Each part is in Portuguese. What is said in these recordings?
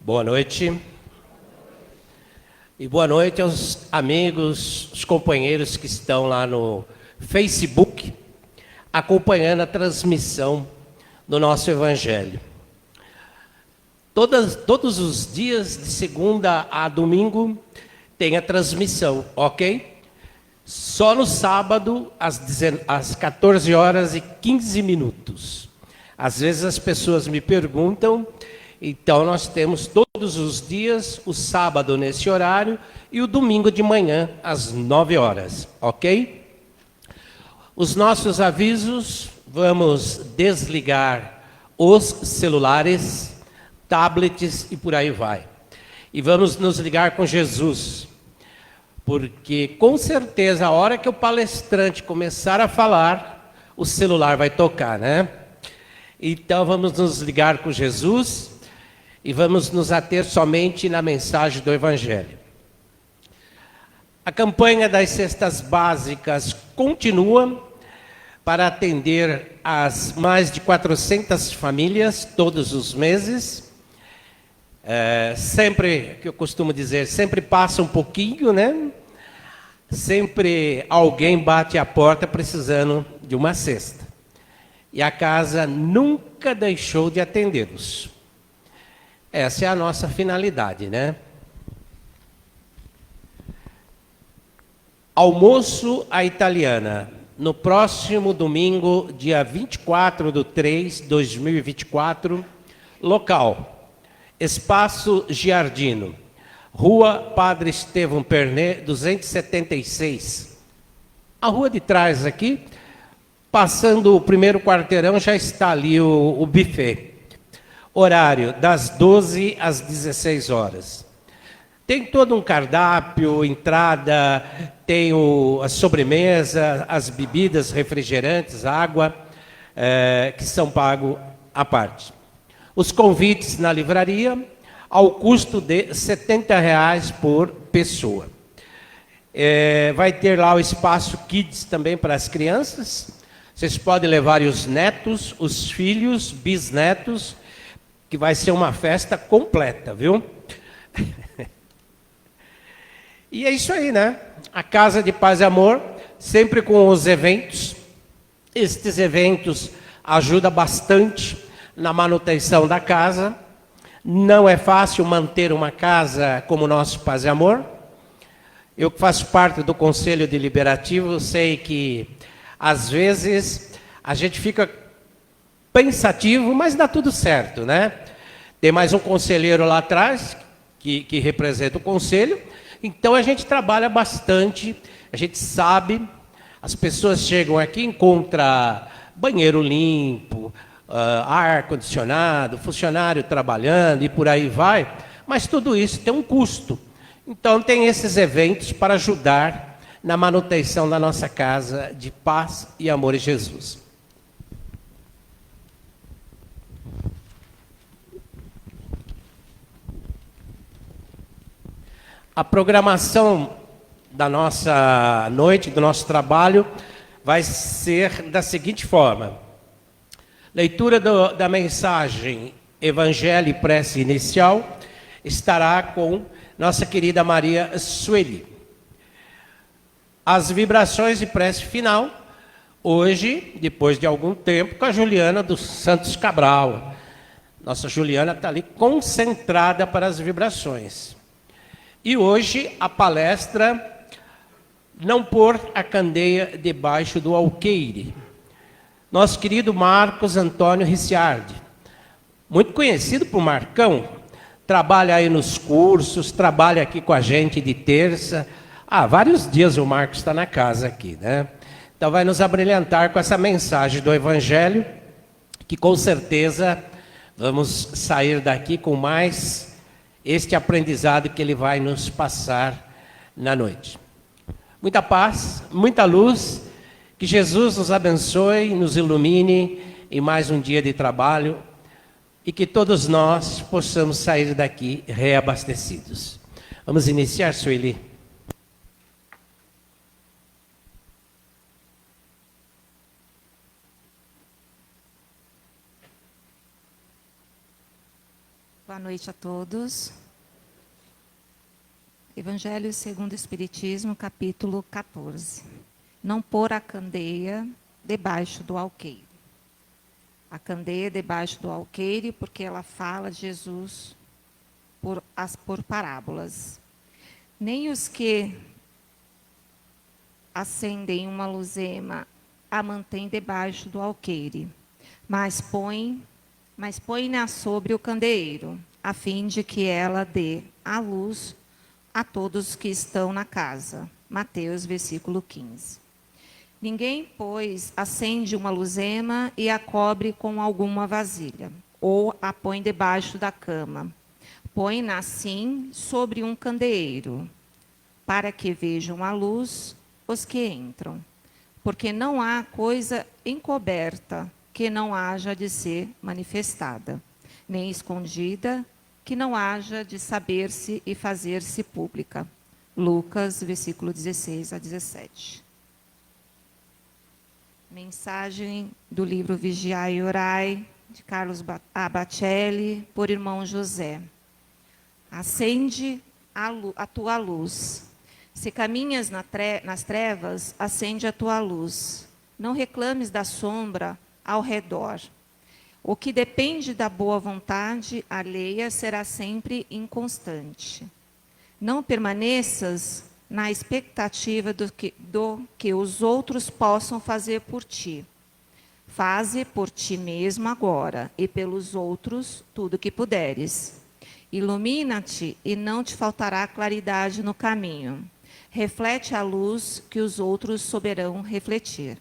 Boa noite. E boa noite aos amigos, os companheiros que estão lá no Facebook, acompanhando a transmissão do nosso Evangelho. Todos os dias, de segunda a domingo, tem a transmissão, ok? Só no sábado, às 14 horas e 15 minutos. Às vezes as pessoas me perguntam, então nós temos todos os dias, o sábado nesse horário e o domingo de manhã, às 9 horas, ok? Os nossos avisos, vamos desligar os celulares, tablets e por aí vai. E vamos nos ligar com Jesus, porque com certeza a hora que o palestrante começar a falar, o celular vai tocar, né? Então vamos nos ligar com Jesus e vamos nos ater somente na mensagem do Evangelho. A campanha das cestas básicas continua para atender as mais de 400 famílias todos os meses. Sempre, que eu costumo dizer, sempre passa um pouquinho, né? Sempre alguém bate a porta precisando de uma cesta. E a casa nunca deixou de atendê-los. Essa é a nossa finalidade, né? Almoço à italiana, no próximo domingo, dia 24/3/2024, local, Espaço Giardino, Rua Padre Estevão Pernet, 276. A rua de trás aqui, passando o primeiro quarteirão, já está ali o buffet. Horário das 12 às 16 horas. Tem todo um cardápio, entrada, tem a sobremesa, as bebidas, refrigerantes, água, que são pagos à parte. Os convites na livraria, ao custo de R$ 70 por pessoa. Vai ter lá o espaço Kids também para as crianças. Vocês podem levar os netos, os filhos, bisnetos, que vai ser uma festa completa, viu? E é isso aí, né? A Casa de Paz e Amor, sempre com os eventos. Estes eventos ajudam bastante na manutenção da casa. Não é fácil manter uma casa como o nosso Paz e Amor. Eu que faço parte do Conselho Deliberativo, sei que, às vezes, a gente fica pensativo, mas dá tudo certo, né? Tem mais um conselheiro lá atrás, que representa o conselho, então a gente trabalha bastante, a gente sabe, as pessoas chegam aqui e encontram banheiro limpo, ar-condicionado, funcionário trabalhando e por aí vai, mas tudo isso tem um custo. Então tem esses eventos para ajudar na manutenção da nossa casa de paz e amor em Jesus. A programação da nossa noite, do nosso trabalho, vai ser da seguinte forma. Leitura da mensagem Evangelho e Prece Inicial estará com nossa querida Maria Sueli. As vibrações e prece final, hoje, depois de algum tempo, com a Juliana dos Santos Cabral. Nossa Juliana está ali concentrada para as vibrações. E hoje a palestra, não pôr a candeia debaixo do alqueire. Nosso querido Marcos Antônio Ricciardi, muito conhecido por Marcão, trabalha aí nos cursos, trabalha aqui com a gente de terça. Vários dias o Marcos está na casa aqui, né? Então vai nos abrilhantar com essa mensagem do Evangelho, que com certeza vamos sair daqui com mais este aprendizado que ele vai nos passar na noite. Muita paz, muita luz, que Jesus nos abençoe, nos ilumine em mais um dia de trabalho e que todos nós possamos sair daqui reabastecidos. Vamos iniciar, Sueli. Boa noite a todos. Evangelho segundo o Espiritismo, capítulo 14. Não pôr a candeia debaixo do alqueire. A candeia debaixo do alqueire, porque ela fala de Jesus por parábolas. Nem os que acendem uma luzema a mantêm debaixo do alqueire, mas põe-na sobre o candeeiro, a fim de que ela dê a luz a todos que estão na casa. Mateus, versículo 15. Ninguém, pois, acende uma luzema e a cobre com alguma vasilha, ou a põe debaixo da cama. Põe-na assim sobre um candeeiro, para que vejam a luz os que entram. Porque não há coisa encoberta que não haja de ser manifestada, nem escondida que não haja de saber-se e fazer-se pública. Lucas, versículo 16 a 17. Mensagem do livro Vigiai e Orai, de Carlos Bacelli, por irmão José. Acende a tua luz. Se caminhas nas trevas, acende a tua luz. Não reclames da sombra ao redor. O que depende da boa vontade alheia será sempre inconstante. Não permaneças na expectativa do que os outros possam fazer por ti. Faze por ti mesmo agora e pelos outros tudo o que puderes. Ilumina-te e não te faltará claridade no caminho. Reflete a luz que os outros souberão refletir.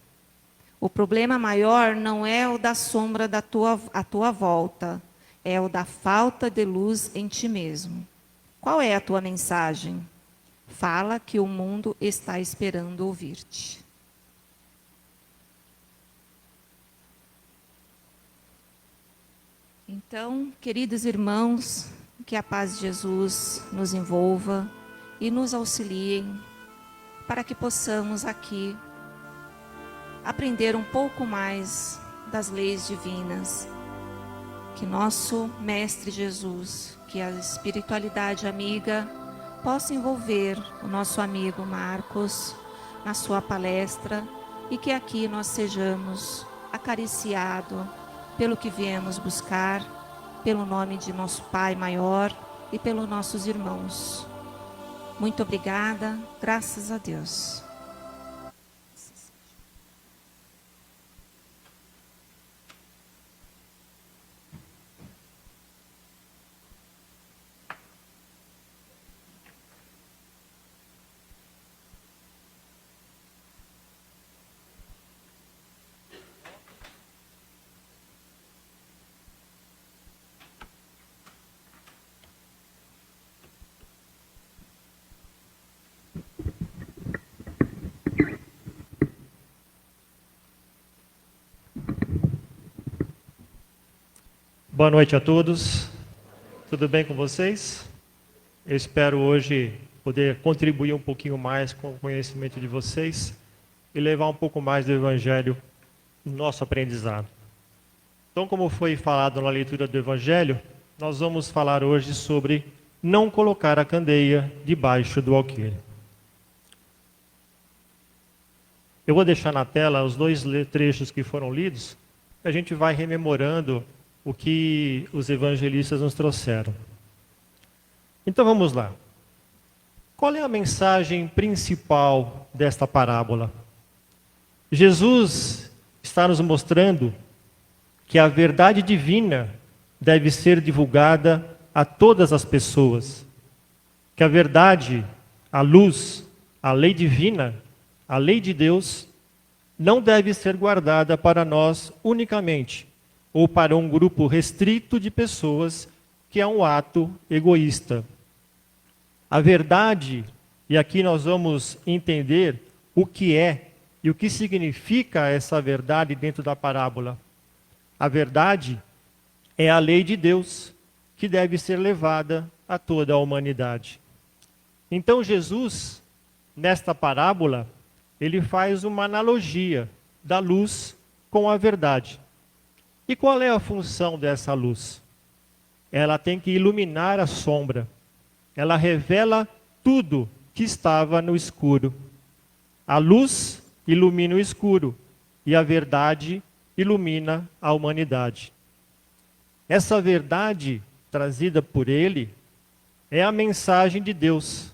O problema maior não é o da sombra à tua volta, é o da falta de luz em ti mesmo. Qual é a tua mensagem? Fala que o mundo está esperando ouvir-te. Então, queridos irmãos, que a paz de Jesus nos envolva e nos auxiliem para que possamos aqui aprender um pouco mais das leis divinas, que nosso Mestre Jesus, que a espiritualidade amiga possa envolver o nosso amigo Marcos na sua palestra e que aqui nós sejamos acariciados pelo que viemos buscar, pelo nome de nosso Pai maior e pelos nossos irmãos. Muito obrigada, graças a Deus. Boa noite a todos. Tudo bem com vocês? Eu espero hoje poder contribuir um pouquinho mais com o conhecimento de vocês e levar um pouco mais do Evangelho no nosso aprendizado. Então, como foi falado na leitura do Evangelho, nós vamos falar hoje sobre não colocar a candeia debaixo do alqueire. Eu vou deixar na tela os dois trechos que foram lidos, e a gente vai rememorando o que os evangelistas nos trouxeram. Então vamos lá. Qual é a mensagem principal desta parábola? Jesus está nos mostrando que a verdade divina deve ser divulgada a todas as pessoas. Que a verdade, a luz, a lei divina, a lei de Deus, não deve ser guardada para nós unicamente, ou para um grupo restrito de pessoas, que é um ato egoísta. A verdade, e aqui nós vamos entender o que é e o que significa essa verdade dentro da parábola. A verdade é a lei de Deus, que deve ser levada a toda a humanidade. Então Jesus, nesta parábola, ele faz uma analogia da luz com a verdade. E qual é a função dessa luz? ela tem que iluminar a sombra. Ela revela tudo que estava no escuro. A luz ilumina o escuro e a verdade ilumina a humanidade. Essa verdade trazida por ele é a mensagem de Deus,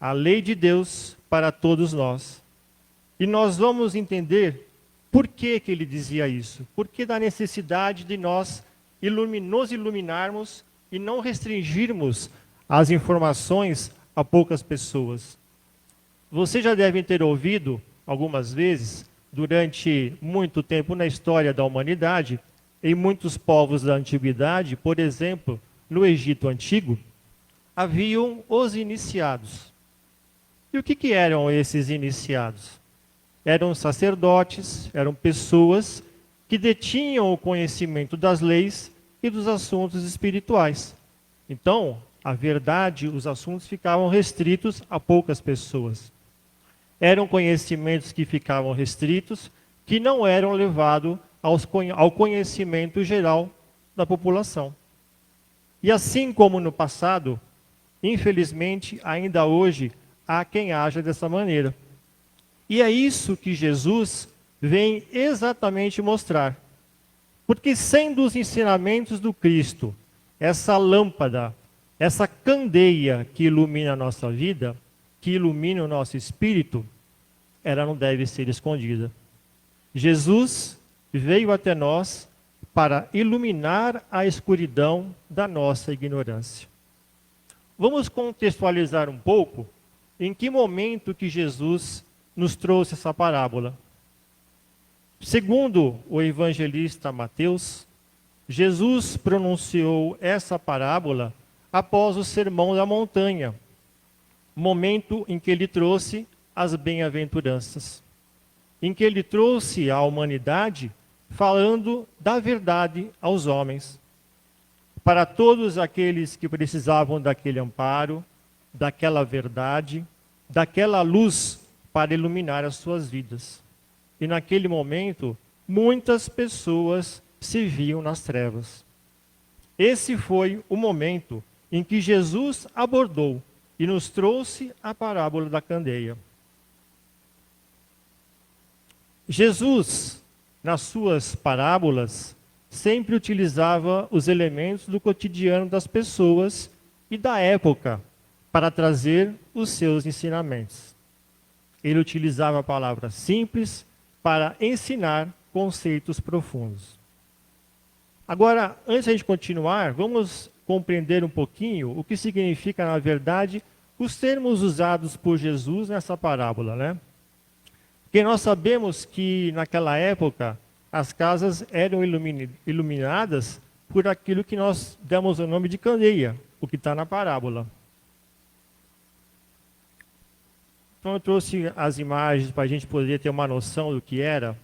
a lei de Deus para todos nós. E nós vamos entender por que ele dizia isso, por que da necessidade de nós nos iluminarmos e não restringirmos as informações a poucas pessoas. Vocês já devem ter ouvido algumas vezes, durante muito tempo na história da humanidade, em muitos povos da antiguidade, por exemplo, no Egito Antigo, haviam os iniciados. E o que eram esses iniciados? Eram sacerdotes, eram pessoas que detinham o conhecimento das leis e dos assuntos espirituais. Então, a verdade, os assuntos ficavam restritos a poucas pessoas. Eram conhecimentos que ficavam restritos, que não eram levados ao conhecimento geral da população. E assim como no passado, infelizmente, ainda hoje, há quem haja dessa maneira. E é isso que Jesus vem exatamente mostrar. Porque sendo os ensinamentos do Cristo, essa lâmpada, essa candeia que ilumina a nossa vida, que ilumina o nosso espírito, ela não deve ser escondida. Jesus veio até nós para iluminar a escuridão da nossa ignorância. Vamos contextualizar um pouco em que momento que Jesus nos trouxe essa parábola. Segundo o evangelista Mateus, Jesus pronunciou essa parábola após o Sermão da Montanha, momento em que ele trouxe as bem-aventuranças, em que ele trouxe à humanidade falando da verdade aos homens, para todos aqueles que precisavam daquele amparo, daquela verdade, daquela luz para iluminar as suas vidas. E naquele momento, muitas pessoas se viam nas trevas. Esse foi o momento em que Jesus abordou e nos trouxe a parábola da candeia. Jesus, nas suas parábolas, sempre utilizava os elementos do cotidiano das pessoas e da época para trazer os seus ensinamentos. Ele utilizava palavras simples para ensinar conceitos profundos. Agora, antes de a gente continuar, vamos compreender um pouquinho o que significa, na verdade, os termos usados por Jesus nessa parábola, né? Porque nós sabemos que, naquela época, as casas eram iluminadas por aquilo que nós damos o nome de candeia, o que está na parábola. Então eu trouxe as imagens para a gente poder ter uma noção do que era.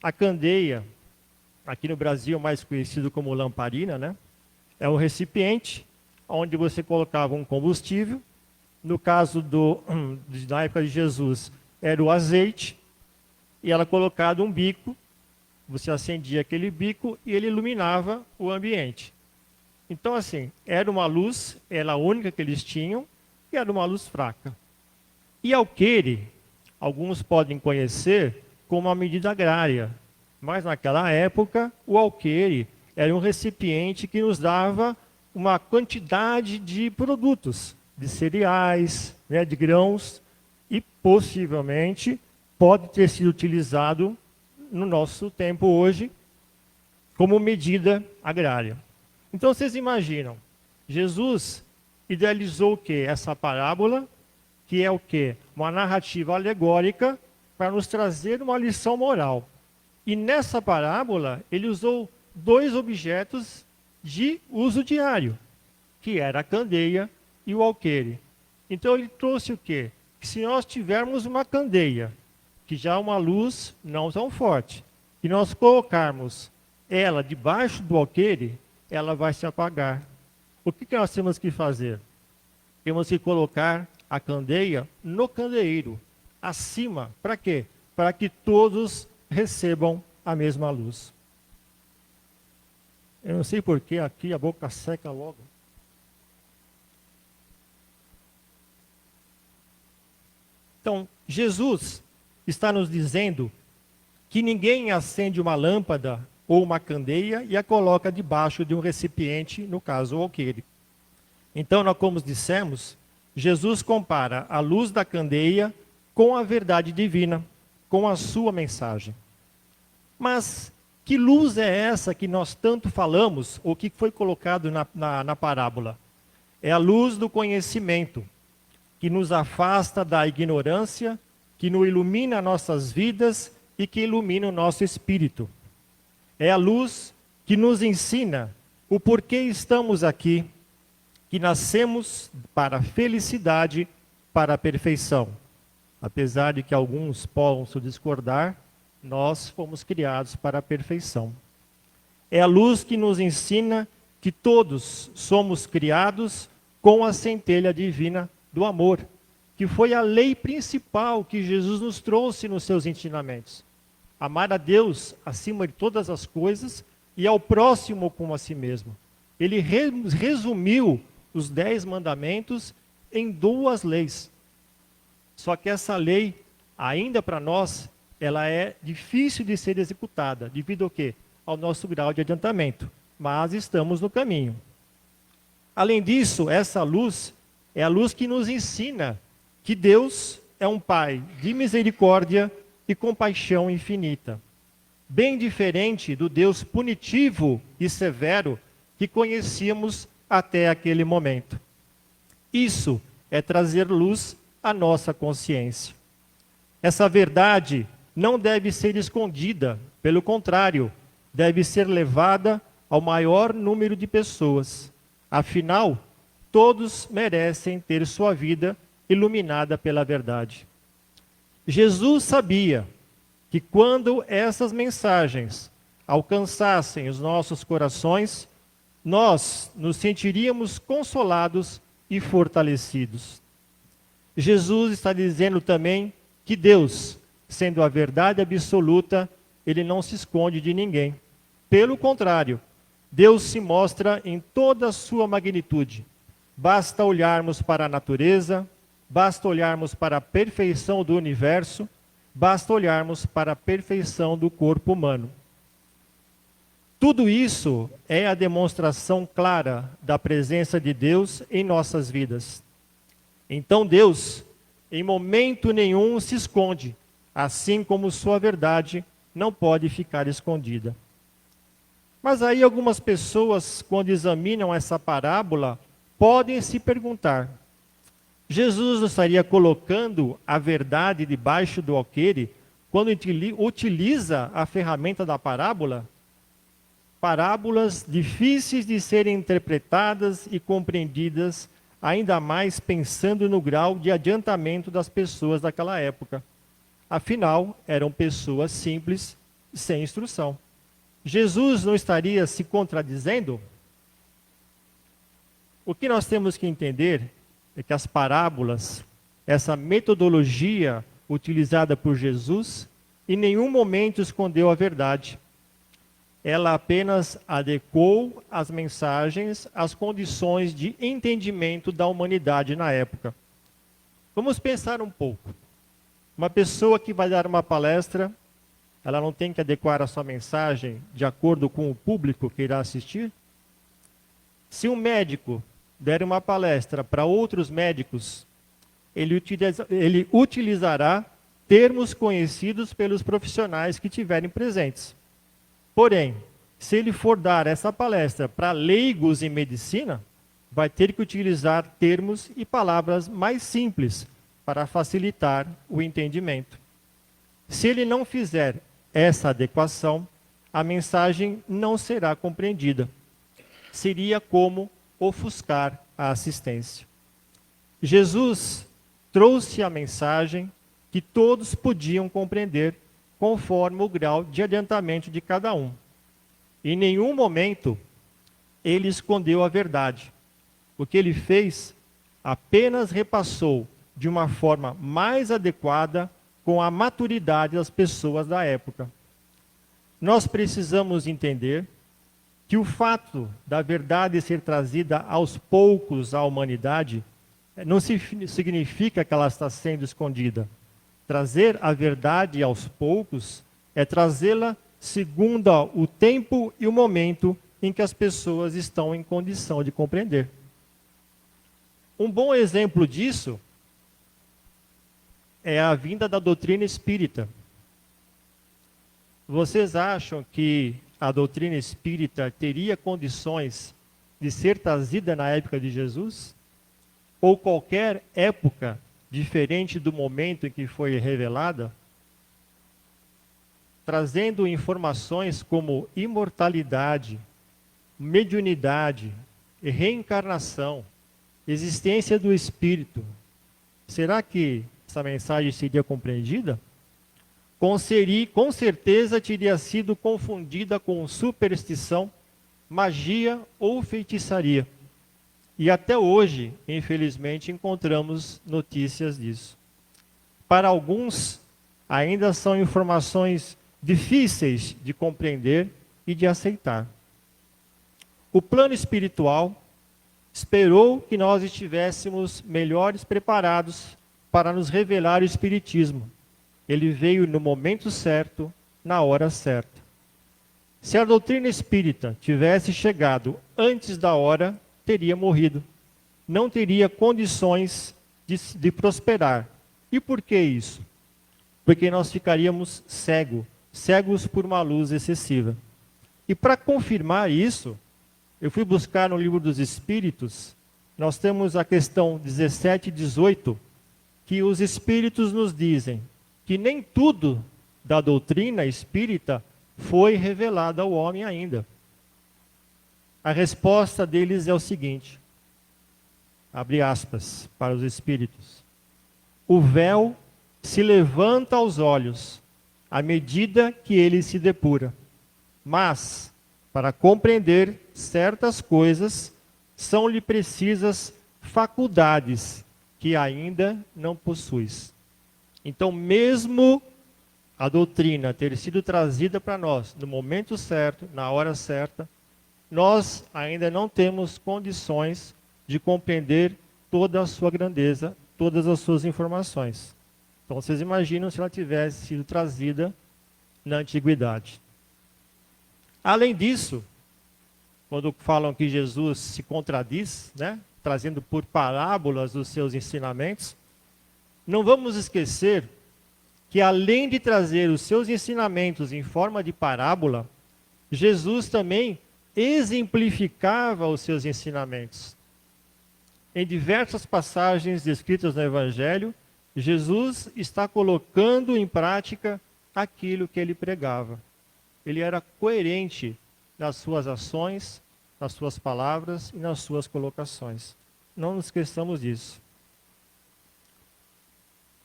A candeia, aqui no Brasil mais conhecido como lamparina, né? É um recipiente onde você colocava um combustível. No caso da época de Jesus, era o azeite, e ela colocado um bico, você acendia aquele bico e ele iluminava o ambiente. Então, assim, era uma luz, era a única que eles tinham, e era uma luz fraca. E alqueire, alguns podem conhecer como uma medida agrária, mas naquela época o alqueire era um recipiente que nos dava uma quantidade de produtos, de cereais, né, de grãos, e possivelmente pode ter sido utilizado no nosso tempo hoje como medida agrária. Então vocês imaginam, Jesus idealizou o quê? Essa parábola, que é o quê? Uma narrativa alegórica para nos trazer uma lição moral. E nessa parábola, ele usou dois objetos de uso diário, que era a candeia e o alqueire. Então ele trouxe o quê? Que se nós tivermos uma candeia, que já é uma luz não tão forte, e nós colocarmos ela debaixo do alqueire, ela vai se apagar. O que nós temos que fazer? Temos que colocar a candeia no candeeiro, acima. Para quê? Para que todos recebam a mesma luz. Eu não sei por que aqui a boca seca logo. Então, Jesus está nos dizendo que ninguém acende uma lâmpada ou uma candeia e a coloca debaixo de um recipiente, no caso o alqueire. Então, como dissemos, Jesus compara a luz da candeia com a verdade divina, com a sua mensagem. Mas que luz é essa que nós tanto falamos, ou que foi colocado na parábola? É a luz do conhecimento, que nos afasta da ignorância, que nos ilumina nossas vidas e que ilumina o nosso espírito. É a luz que nos ensina o porquê estamos aqui, que nascemos para a felicidade, para a perfeição. Apesar de que alguns possam discordar, nós fomos criados para a perfeição. É a luz que nos ensina que todos somos criados com a centelha divina do amor, que foi a lei principal que Jesus nos trouxe nos seus ensinamentos. Amar a Deus acima de todas as coisas e ao próximo como a si mesmo. Ele resumiu os 10 mandamentos em 2 leis. Só que essa lei, ainda para nós, ela é difícil de ser executada. Devido ao quê? Ao nosso grau de adiantamento. Mas estamos no caminho. Além disso, essa luz é a luz que nos ensina que Deus é um Pai de misericórdia e compaixão infinita. Bem diferente do Deus punitivo e severo que conhecíamos até aquele momento. Isso é trazer luz à nossa consciência. Essa verdade não deve ser escondida, pelo contrário, deve ser levada ao maior número de pessoas. Afinal, todos merecem ter sua vida iluminada pela verdade. Jesus sabia que quando essas mensagens alcançassem os nossos corações, nós nos sentiríamos consolados e fortalecidos. Jesus está dizendo também que Deus, sendo a verdade absoluta, ele não se esconde de ninguém. Pelo contrário, Deus se mostra em toda a sua magnitude. Basta olharmos para a natureza, basta olharmos para a perfeição do universo, basta olharmos para a perfeição do corpo humano. Tudo isso é a demonstração clara da presença de Deus em nossas vidas. Então Deus, em momento nenhum, se esconde, assim como sua verdade não pode ficar escondida. Mas aí algumas pessoas, quando examinam essa parábola, podem se perguntar: Jesus não estaria colocando a verdade debaixo do alqueire quando utiliza a ferramenta da parábola? Parábolas difíceis de serem interpretadas e compreendidas, ainda mais pensando no grau de adiantamento das pessoas daquela época. Afinal, eram pessoas simples, sem instrução. Jesus não estaria se contradizendo? O que nós temos que entender é que as parábolas, essa metodologia utilizada por Jesus, em nenhum momento escondeu a verdade. Ela apenas adequou as mensagens às condições de entendimento da humanidade na época. Vamos pensar um pouco. Uma pessoa que vai dar uma palestra, ela não tem que adequar a sua mensagem de acordo com o público que irá assistir? Se um médico der uma palestra para outros médicos, ele utilizará termos conhecidos pelos profissionais que estiverem presentes. Porém, se ele for dar essa palestra para leigos em medicina, vai ter que utilizar termos e palavras mais simples para facilitar o entendimento. Se ele não fizer essa adequação, a mensagem não será compreendida. Seria como ofuscar a assistência. Jesus trouxe a mensagem que todos podiam compreender conforme o grau de adiantamento de cada um. Em nenhum momento ele escondeu a verdade. O que ele fez apenas repassou de uma forma mais adequada com a maturidade das pessoas da época. Nós precisamos entender que o fato da verdade ser trazida aos poucos à humanidade não significa que ela está sendo escondida. Trazer a verdade aos poucos é trazê-la segundo o tempo e o momento em que as pessoas estão em condição de compreender. Um bom exemplo disso é a vinda da doutrina espírita. Vocês acham que a doutrina espírita teria condições de ser trazida na época de Jesus? Ou qualquer época diferente do momento em que foi revelada? Trazendo informações como imortalidade, mediunidade, reencarnação, existência do espírito. Será que essa mensagem seria compreendida? Com certeza teria sido confundida com superstição, magia ou feitiçaria. E até hoje, infelizmente, encontramos notícias disso. Para alguns, ainda são informações difíceis de compreender e de aceitar. O plano espiritual esperou que nós estivéssemos melhores preparados para nos revelar o Espiritismo. Ele veio no momento certo, na hora certa. Se a doutrina espírita tivesse chegado antes da hora, teria morrido. Não teria condições de prosperar. E por que isso? Porque nós ficaríamos cegos por uma luz excessiva. E para confirmar isso, eu fui buscar no Livro dos Espíritos, nós temos a questão 17 e 18, que os Espíritos nos dizem que nem tudo da doutrina espírita foi revelado ao homem ainda. A resposta deles é o seguinte, abre aspas para os Espíritos: o véu se levanta aos olhos à medida que ele se depura, mas para compreender certas coisas são-lhe precisas faculdades que ainda não possuis. Então, mesmo a doutrina ter sido trazida para nós no momento certo, na hora certa, nós ainda não temos condições de compreender toda a sua grandeza, todas as suas informações. Então, vocês imaginam se ela tivesse sido trazida na antiguidade. Além disso, quando falam que Jesus se contradiz, né, trazendo por parábolas os seus ensinamentos, não vamos esquecer que além de trazer os seus ensinamentos em forma de parábola, Jesus também exemplificava os seus ensinamentos. Em diversas passagens descritas no Evangelho, Jesus está colocando em prática aquilo que ele pregava. Ele era coerente nas suas ações, nas suas palavras e nas suas colocações. Não nos esqueçamos disso.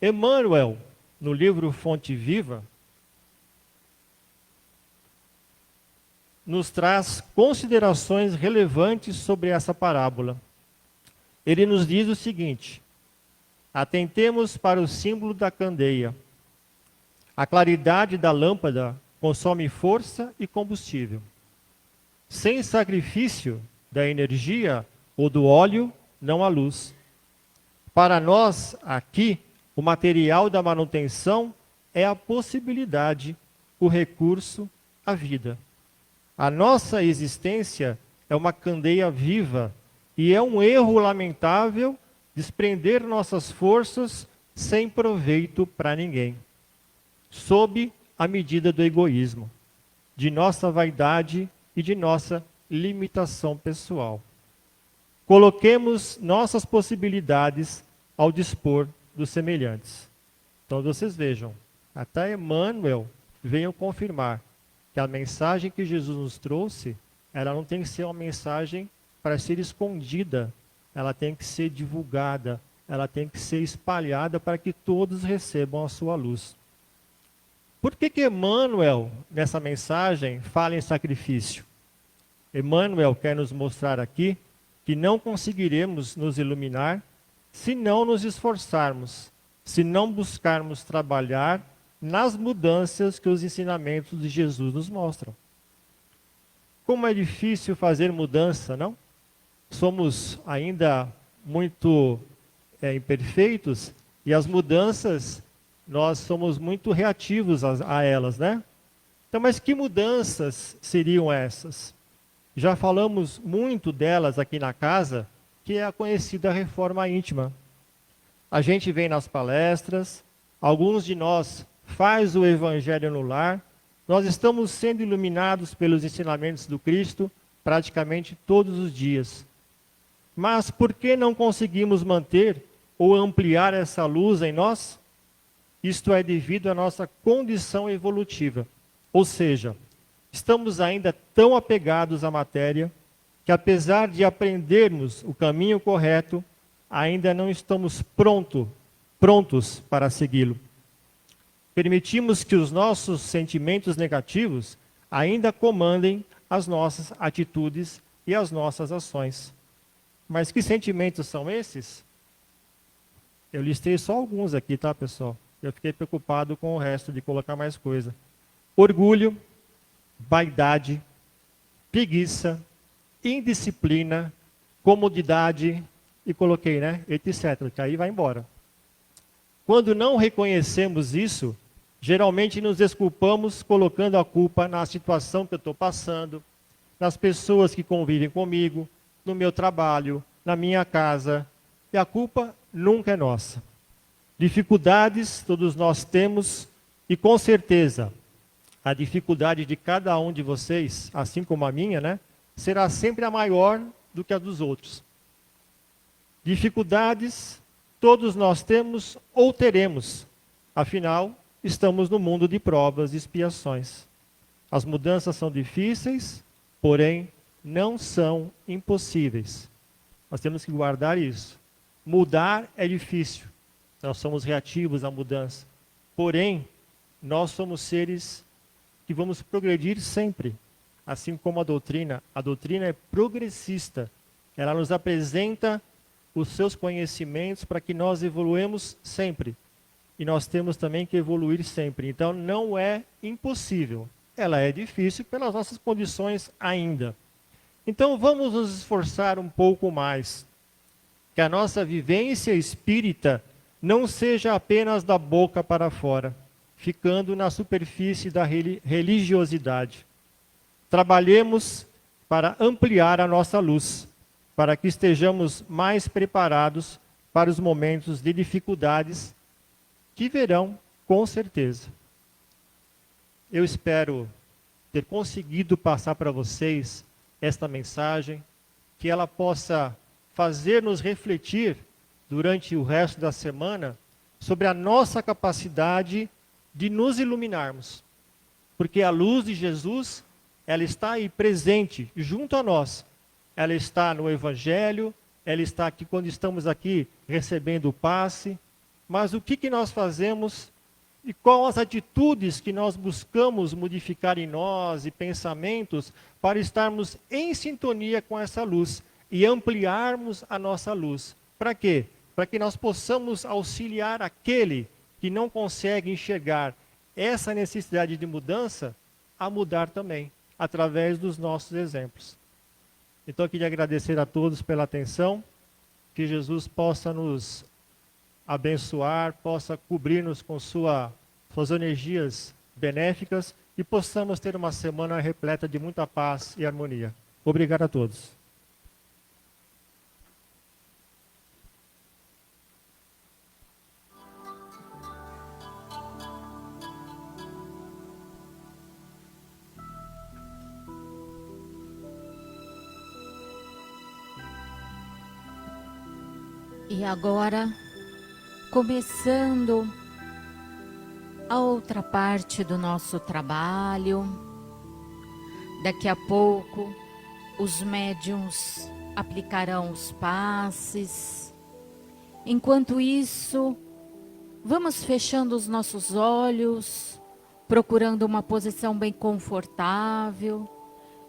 Emmanuel, no livro Fonte Viva, nos traz considerações relevantes sobre essa parábola. Ele nos diz o seguinte: atentemos para o símbolo da candeia. A claridade da lâmpada consome força e combustível. Sem sacrifício da energia ou do óleo, não há luz. Para nós, aqui, o material da manutenção é a possibilidade, o recurso, a vida. A nossa existência é uma candeia viva e é um erro lamentável desprender nossas forças sem proveito para ninguém, sob a medida do egoísmo, de nossa vaidade e de nossa limitação pessoal. Coloquemos nossas possibilidades ao dispor dos semelhantes. Então vocês vejam, até Emmanuel veio confirmar que a mensagem que Jesus nos trouxe, ela não tem que ser uma mensagem para ser escondida, ela tem que ser divulgada, ela tem que ser espalhada para que todos recebam a sua luz. Por que Emmanuel, nessa mensagem, fala em sacrifício? Emmanuel quer nos mostrar aqui que não conseguiremos nos iluminar se não nos esforçarmos, se não buscarmos trabalhar nas mudanças que os ensinamentos de Jesus nos mostram. como é difícil fazer mudança, não? Somos ainda muito imperfeitos e as mudanças, nós somos muito reativos a elas, né? Então, mas que mudanças seriam essas? Já falamos muito delas aqui na casa, que é a conhecida reforma íntima. A gente vem nas palestras, alguns de nós faz o evangelho no lar, nós estamos sendo iluminados pelos ensinamentos do Cristo praticamente todos os dias. Mas por que não conseguimos manter ou ampliar essa luz em nós? Isto é devido à nossa condição evolutiva. Ou seja, estamos ainda tão apegados à matéria que, apesar de aprendermos o caminho correto, ainda não estamos prontos para segui-lo. Permitimos que os nossos sentimentos negativos ainda comandem as nossas atitudes e as nossas ações. Mas que sentimentos são esses? Eu listei só alguns aqui, tá, pessoal? Eu fiquei preocupado com o resto de colocar mais coisa. Orgulho, vaidade, preguiça, indisciplina, comodidade, e coloquei, né, etc., que aí vai embora. Quando não reconhecemos isso, geralmente nos desculpamos colocando a culpa na situação que eu estou passando, nas pessoas que convivem comigo, no meu trabalho, na minha casa, e a culpa nunca é nossa. Dificuldades todos nós temos, e com certeza a dificuldade de cada um de vocês, assim como a minha, né, será sempre a maior do que a dos outros. Dificuldades todos nós temos ou teremos, afinal, estamos no mundo de provas e expiações. As mudanças são difíceis, porém, não são impossíveis. Nós temos que guardar isso. Mudar é difícil, nós somos reativos à mudança. Porém, nós somos seres que vamos progredir sempre, assim como a doutrina é progressista. Ela nos apresenta os seus conhecimentos para que nós evoluemos sempre. E nós temos também que evoluir sempre. Então, não é impossível. Ela é difícil pelas nossas condições ainda. Então, vamos nos esforçar um pouco mais. Que a nossa vivência espírita não seja apenas da boca para fora, ficando na superfície da religiosidade. Trabalhemos para ampliar a nossa luz, para que estejamos mais preparados para os momentos de dificuldades que virão com certeza. Eu espero ter conseguido passar para vocês esta mensagem, que ela possa fazer-nos refletir durante o resto da semana sobre a nossa capacidade de nos iluminarmos. Porque a luz de Jesus, ela está aí presente junto a nós. Ela está no Evangelho, ela está aqui quando estamos aqui recebendo o passe. Mas o que nós fazemos e quais as atitudes que nós buscamos modificar em nós e pensamentos para estarmos em sintonia com essa luz e ampliarmos a nossa luz. Para quê? Para que nós possamos auxiliar aquele que não consegue enxergar essa necessidade de mudança a mudar também, através dos nossos exemplos. Então eu queria agradecer a todos pela atenção, que Jesus possa nos abençoar, possa cobrir-nos com suas energias benéficas e possamos ter uma semana repleta de muita paz e harmonia. Obrigado a todos. E agora, começando a outra parte do nosso trabalho, daqui a pouco os médiuns aplicarão os passes. Enquanto isso, vamos fechando os nossos olhos, procurando uma posição bem confortável,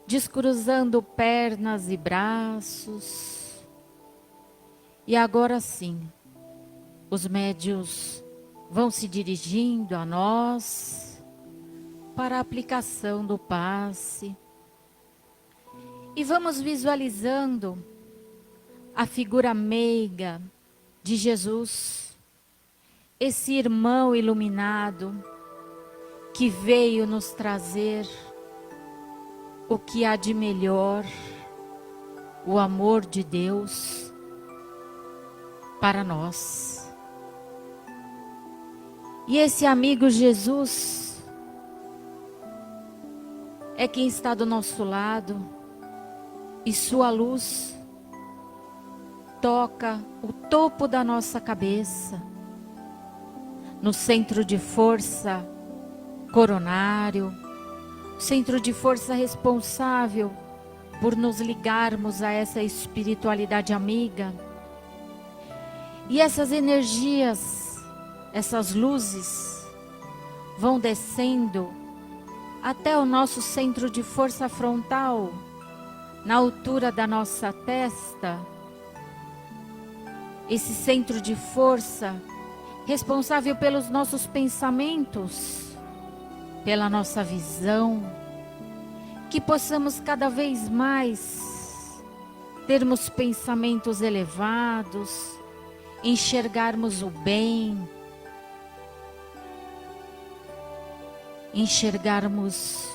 descruzando pernas e braços. E agora sim, os médiuns vão se dirigindo a nós para a aplicação do passe. E vamos visualizando a figura meiga de Jesus, esse irmão iluminado que veio nos trazer o que há de melhor, o amor de Deus para nós. E esse amigo Jesus é quem está do nosso lado, e sua luz toca o topo da nossa cabeça, no centro de força coronário, centro de força responsável por nos ligarmos a essa espiritualidade amiga. E essas energias, essas luzes, vão descendo até o nosso centro de força frontal, na altura da nossa testa. Esse centro de força responsável pelos nossos pensamentos, pela nossa visão, que possamos cada vez mais termos pensamentos elevados, enxergarmos o bem, enxergarmos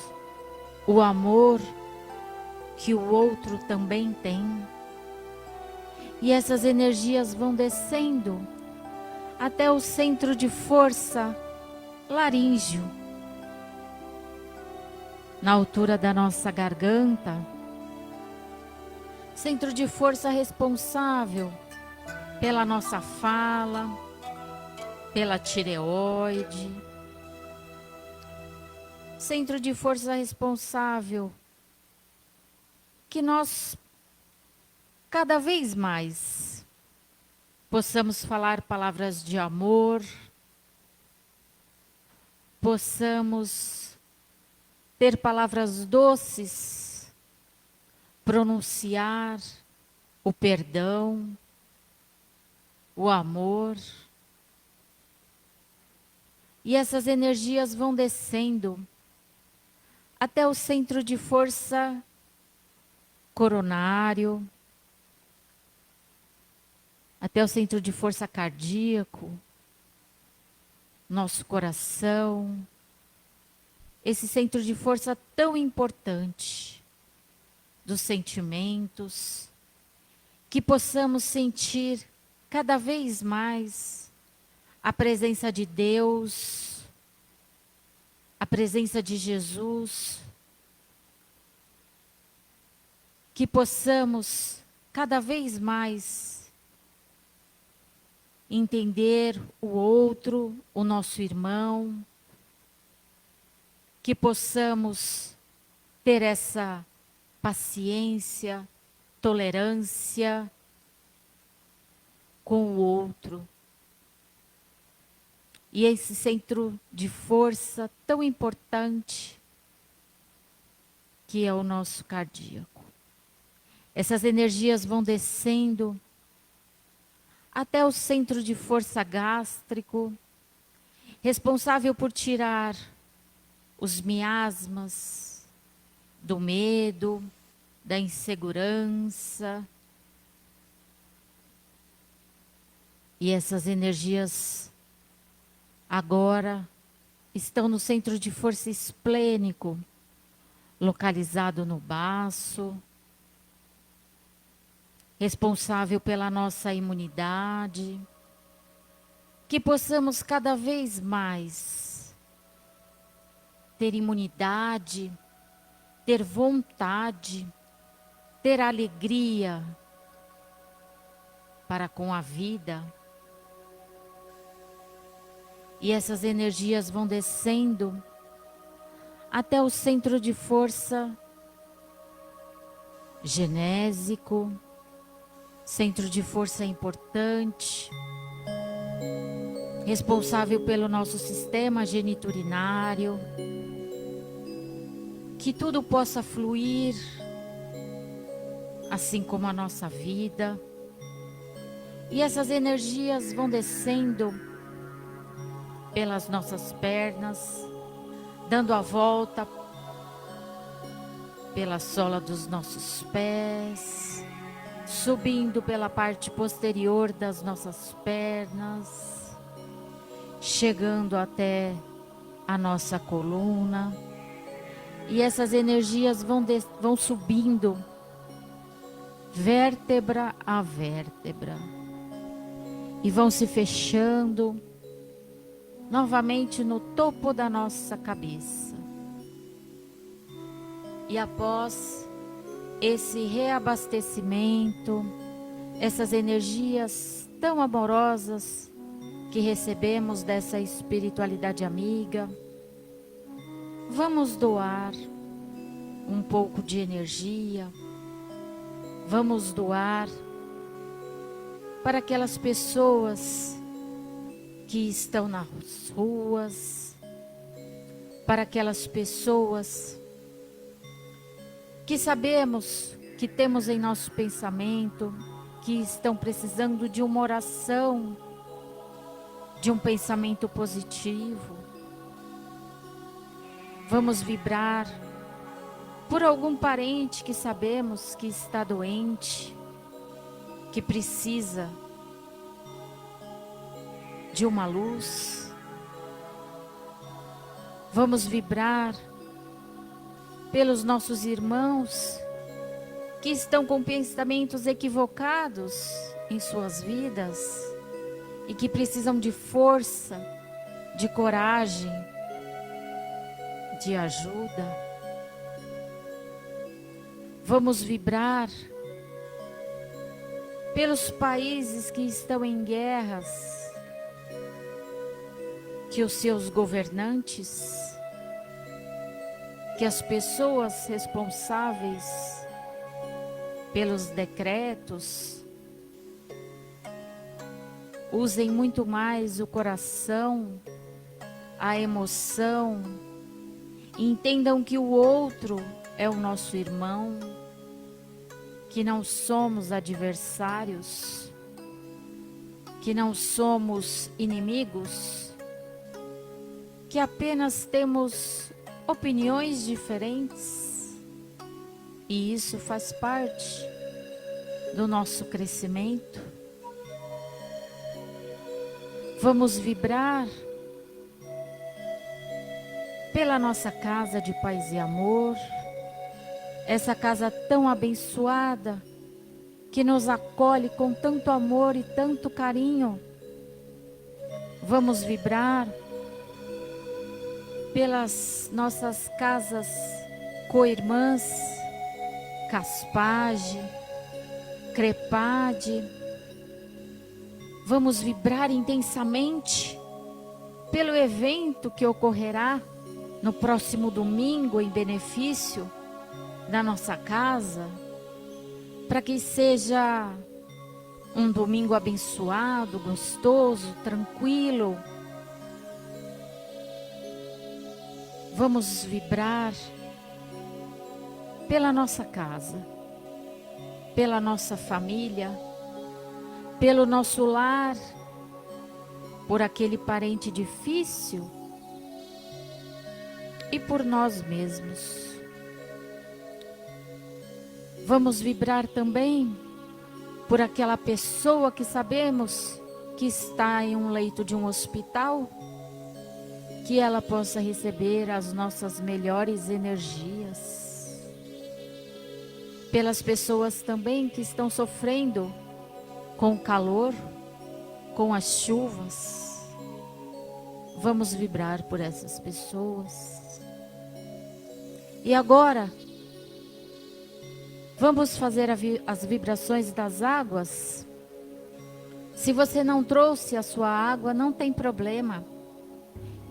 o amor que o outro também tem. E essas energias vão descendo até o centro de força laríngeo, na altura da nossa garganta, centro de força responsável pela nossa fala, pela tireoide, centro de força responsável que nós cada vez mais possamos falar palavras de amor, possamos ter palavras doces, pronunciar o perdão, o amor. E essas energias vão descendo até o centro de força coronário, até o centro de força cardíaco, nosso coração, esse centro de força tão importante dos sentimentos, que possamos sentir cada vez mais a presença de Deus, a presença de Jesus, que possamos cada vez mais entender o outro, o nosso irmão, que possamos ter essa paciência, tolerância com o outro. E esse centro de força tão importante que é o nosso cardíaco. Essas energias vão descendo até o centro de força gástrico, responsável por tirar os miasmas do medo, da insegurança. E essas energias agora estão no centro de força esplênico, localizado no baço, responsável pela nossa imunidade, que possamos cada vez mais ter imunidade, ter vontade, ter alegria para com a vida. E essas energias vão descendo até o centro de força genésico, centro de força importante, responsável pelo nosso sistema geniturinário, que tudo possa fluir, assim como a nossa vida. E essas energias vão descendo pelas nossas pernas, dando a volta pela sola dos nossos pés, subindo pela parte posterior das nossas pernas, chegando até a nossa coluna. E essas energias vão subindo, vértebra a vértebra, e vão se fechando novamente no topo da nossa cabeça. E após esse reabastecimento, essas energias tão amorosas que recebemos dessa espiritualidade amiga, vamos doar um pouco de energia, vamos doar para aquelas pessoas que estão nas ruas, para aquelas pessoas que sabemos que temos em nosso pensamento, que estão precisando de uma oração, de um pensamento positivo. Vamos vibrar por algum parente que sabemos que está doente, que precisa de uma luz. Vamos vibrar pelos nossos irmãos que estão com pensamentos equivocados em suas vidas e que precisam de força, de coragem, de ajuda. Vamos vibrar pelos países que estão em guerras, que os seus governantes, que as pessoas responsáveis pelos decretos usem muito mais o coração, a emoção, e entendam que o outro é o nosso irmão, que não somos adversários, que não somos inimigos, que apenas temos opiniões diferentes, e isso faz parte do nosso crescimento. Vamos vibrar pela nossa casa de paz e amor, essa casa tão abençoada, que nos acolhe com tanto amor e tanto carinho. Vamos vibrar pelas nossas casas co-irmãs, Caspage, Crepade. Vamos vibrar intensamente pelo evento que ocorrerá no próximo domingo em benefício da nossa casa, para que seja um domingo abençoado, gostoso, tranquilo. Vamos vibrar pela nossa casa, pela nossa família, pelo nosso lar, por aquele parente difícil e por nós mesmos. Vamos vibrar também por aquela pessoa que sabemos que está em um leito de um hospital, que ela possa receber as nossas melhores energias. Pelas pessoas também que estão sofrendo com o calor, com as chuvas. Vamos vibrar por essas pessoas. E agora, vamos fazer as vibrações das águas. Se você não trouxe a sua água, não tem problema.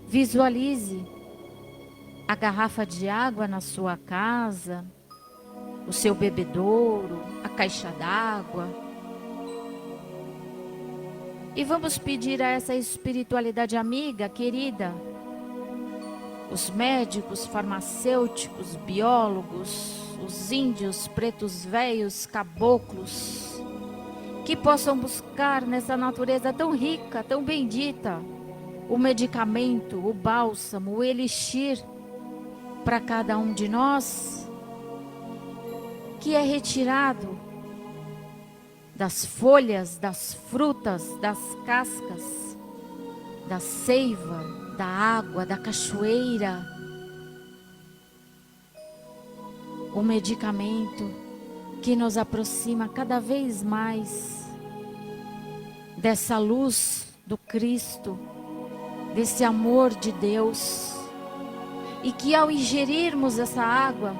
Visualize a garrafa de água na sua casa, o seu bebedouro, a caixa d'água. E vamos pedir a essa espiritualidade amiga, querida, os médicos, farmacêuticos, biólogos, os índios, pretos velhos, caboclos, que possam buscar nessa natureza tão rica, tão bendita, o medicamento, o bálsamo, o elixir para cada um de nós, que é retirado das folhas, das frutas, das cascas, da seiva, da água, da cachoeira, o medicamento que nos aproxima cada vez mais dessa luz do Cristo, desse amor de Deus, e que ao ingerirmos essa água,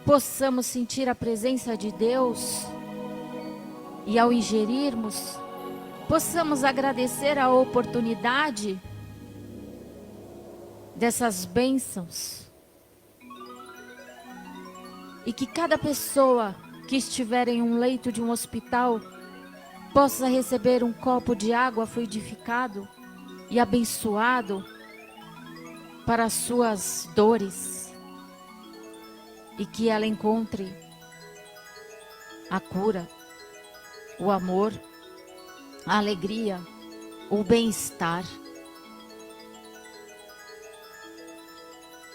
possamos sentir a presença de Deus, e ao ingerirmos, possamos agradecer a oportunidade dessas bênçãos, e que cada pessoa que estiver em um leito de um hospital possa receber um copo de água fluidificado e abençoado para as suas dores, e que ela encontre a cura, o amor, a alegria, o bem-estar.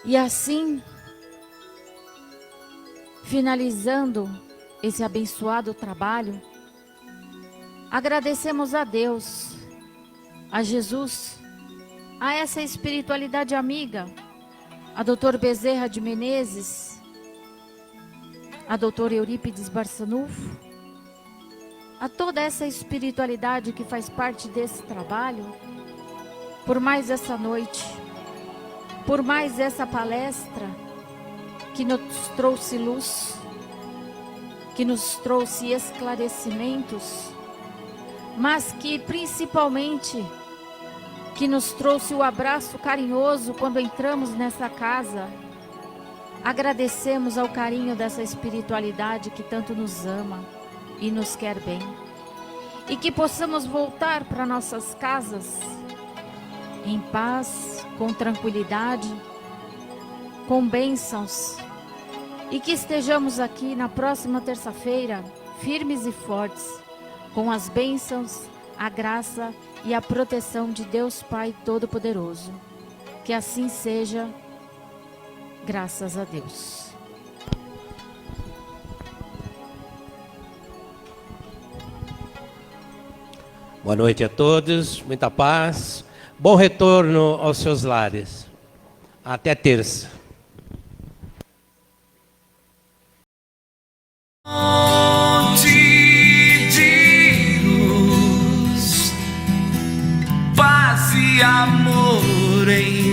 E assim, finalizando esse abençoado trabalho, agradecemos a Deus, a Jesus, a essa espiritualidade amiga, a Dr. Bezerra de Menezes, a Dr. Eurípides Barçanufo, a toda essa espiritualidade que faz parte desse trabalho, por mais essa noite, por mais essa palestra que nos trouxe luz, que nos trouxe esclarecimentos, mas que principalmente que nos trouxe o abraço carinhoso quando entramos nessa casa. Agradecemos ao carinho dessa espiritualidade que tanto nos ama e nos quer bem, e que possamos voltar para nossas casas em paz, com tranquilidade, com bênçãos, e que estejamos aqui na próxima terça-feira firmes e fortes, com as bênçãos, a graça e a proteção de Deus Pai Todo-Poderoso. Que assim seja, graças a Deus. Boa noite a todos, muita paz, bom retorno aos seus lares. Até terça. De luz, paz e amor em